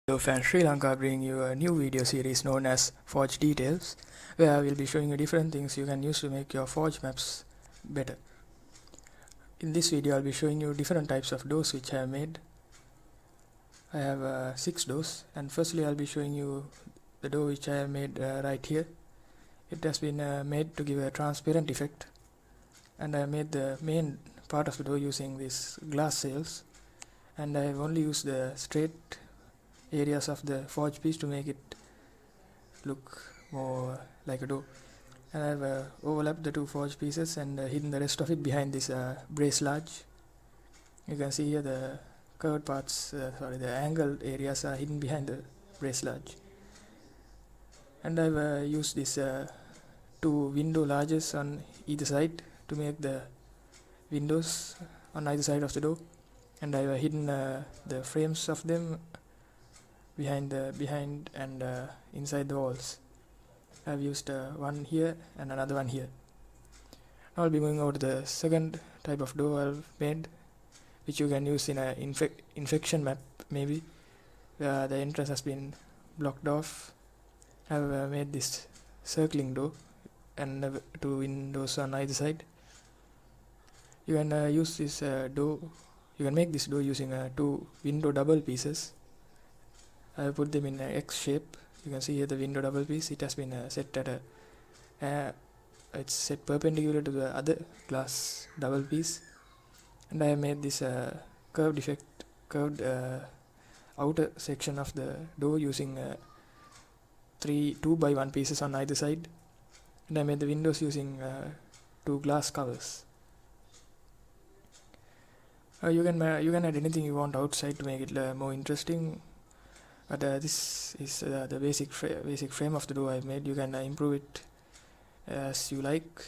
Hello fans, Sri Lanka bringing you a new video series known as Forge Details, where I will be showing you different things you can use to make your Forge maps better. In this video I'll be showing you different types of doors which I have made. I have 6 doors, and firstly I'll be showing you the door which I have made right here. It has been made to give a transparent effect, and I made the main part of the door using these glass sails, and I have only used the straight areas of the forge piece to make it look more like a door. And I've overlapped the two forge pieces and hidden the rest of it behind this bracelage. You can see here the curved parts, the angled areas are hidden behind the bracelage. And I've used these two window larges on either side to make the windows on either side of the door, and I've hidden the frames of them behind and inside the walls. I've used one here and another one here. Now I'll be moving over to the second type of door I've made, which you can use in a infection map maybe, where the entrance has been blocked off. I've made this circling door and two windows on either side. You can use this door. You can make this door using two window double pieces. I put them in X shape. You can see here the window double piece. It has been set at it's set perpendicular to the other glass double piece, and I have made this curved outer section of the door using 3 2x1 pieces on either side, and I made the windows using 2 glass covers. You can add anything you want outside to make it more interesting. But this is the basic frame of the door I've made. You can improve it as you like.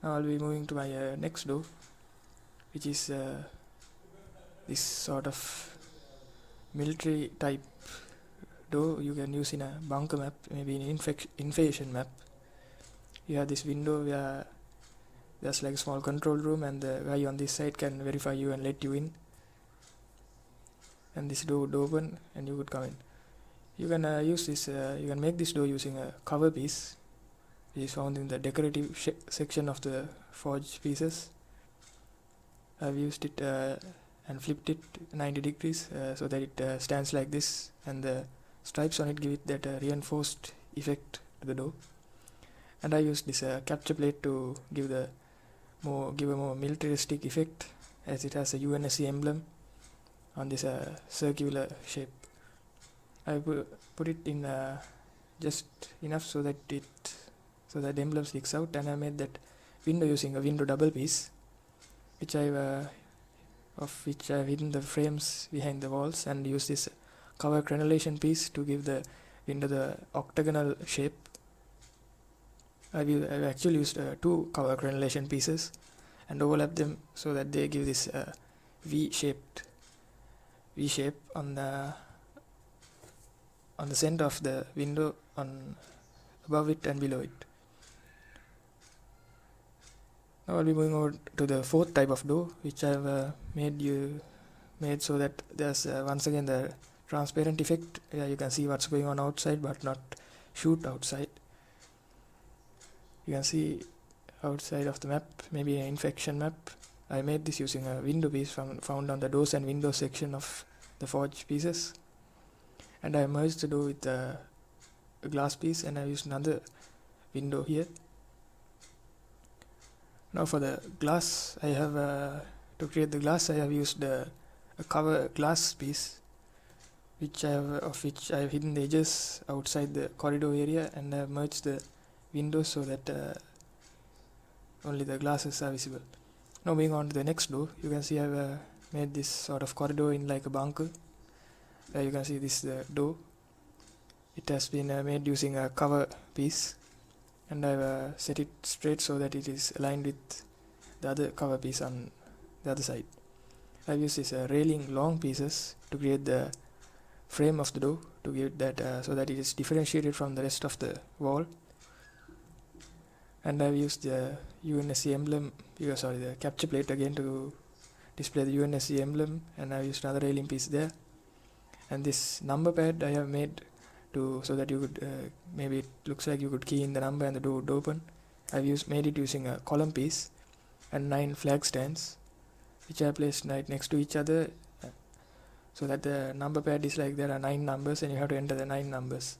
Now I'll be moving to my next door, which is this sort of military type door you can use in a bunker map, maybe in invasion map. You have this window where there's like a small control room, and the guy on this side can verify you and let you in. And this door would open and you could come in. You can use this. You can make this door using a cover piece, which is found in the decorative section of the forge pieces. I've used it and flipped it 90 degrees so that it stands like this, and the stripes on it give it that reinforced effect to the door. And I used this capture plate to give a more militaristic effect, as it has a UNSC emblem on this circular shape. I put it in just enough so that the emblem sticks out, and I made that window using a window double piece, which I've hidden the frames behind the walls, and used this cover crenellation piece to give the window the octagonal shape. I've actually used 2 cover crenellation pieces and overlapped them so that they give this V shape on the center of the window, on above it and below it. Now I'll be moving over to the fourth type of door, which I've made so that there's once again the transparent effect. You can see what's going on outside but not shoot outside. You can see outside of the map, maybe an infection map. I made this using a window piece found on the doors and windows section of the forge pieces, and I merged the door with a glass piece, and I used another window here. Now for the glass, I have to create the glass, I have used a cover glass piece, which I have hidden the edges outside the corridor area, and I have merged the windows so that only the glasses are visible. Now moving on to the next door, you can see I've made this sort of corridor in like a bunker. You can see this door. It has been made using a cover piece, and I've set it straight so that it is aligned with the other cover piece on the other side. I've used these railing long pieces to create the frame of the door, to give that so that it is differentiated from the rest of the wall. And I've used the UNSC emblem, the capture plate again to display the UNSC emblem, and I've used another railing piece there. And this number pad I have made to so that you could maybe it looks like you could key in the number and the door would open. I've made it using a column piece and 9 flag stands, which I placed right next to each other, so that the number pad is like there are 9 numbers and you have to enter the 9 numbers.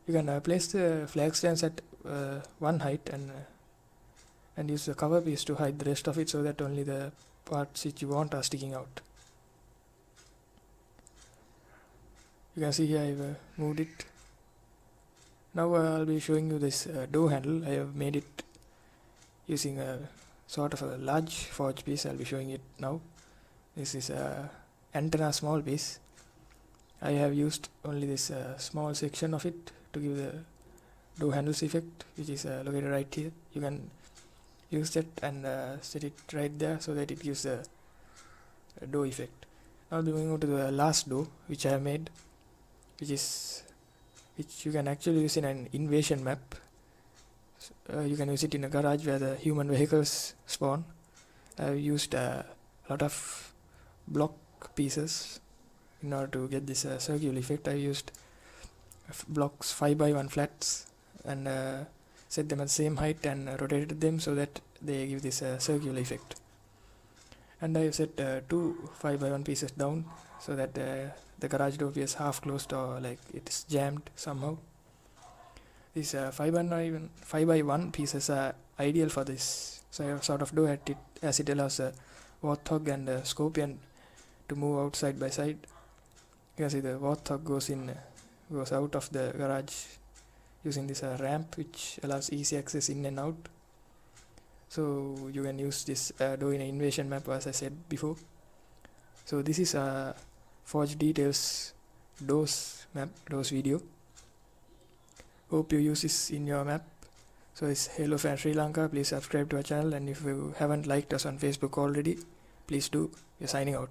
You can place the flag stands at one height and use the cover piece to hide the rest of it, so that only the parts which you want are sticking out. You can see here I've moved it. Now I'll be showing you this door handle. I have made it using a sort of a large forge piece. I'll be showing it now. This is a antenna small piece. I have used only this small section of it to give the door handles effect, which is located right here. You can use that and set it right there so that it gives the door effect. Now I'll be moving on to the last door which I have made, which you can actually use in an invasion map. You can use it in a garage where the human vehicles spawn. I've used a lot of block pieces in order to get this circular effect. I used blocks 5x1 flats and set them at the same height and rotated them so that they give this circular effect. And I have set 2 5x1 pieces down so that the garage door appears half closed or like it's jammed somehow. These 5x1 pieces are ideal for this sort of door as it allows a Warthog and a Scorpion to move out side by side. You can see the Warthog goes out of the garage using this ramp, which allows easy access in and out. So you can use this door in an invasion map, as I said before. So this is a Forge Details doors video. Hope you use this in your map. So it's Hello Fan Sri Lanka. Please subscribe to our channel, and if you haven't liked us on Facebook already, please do. We're signing out.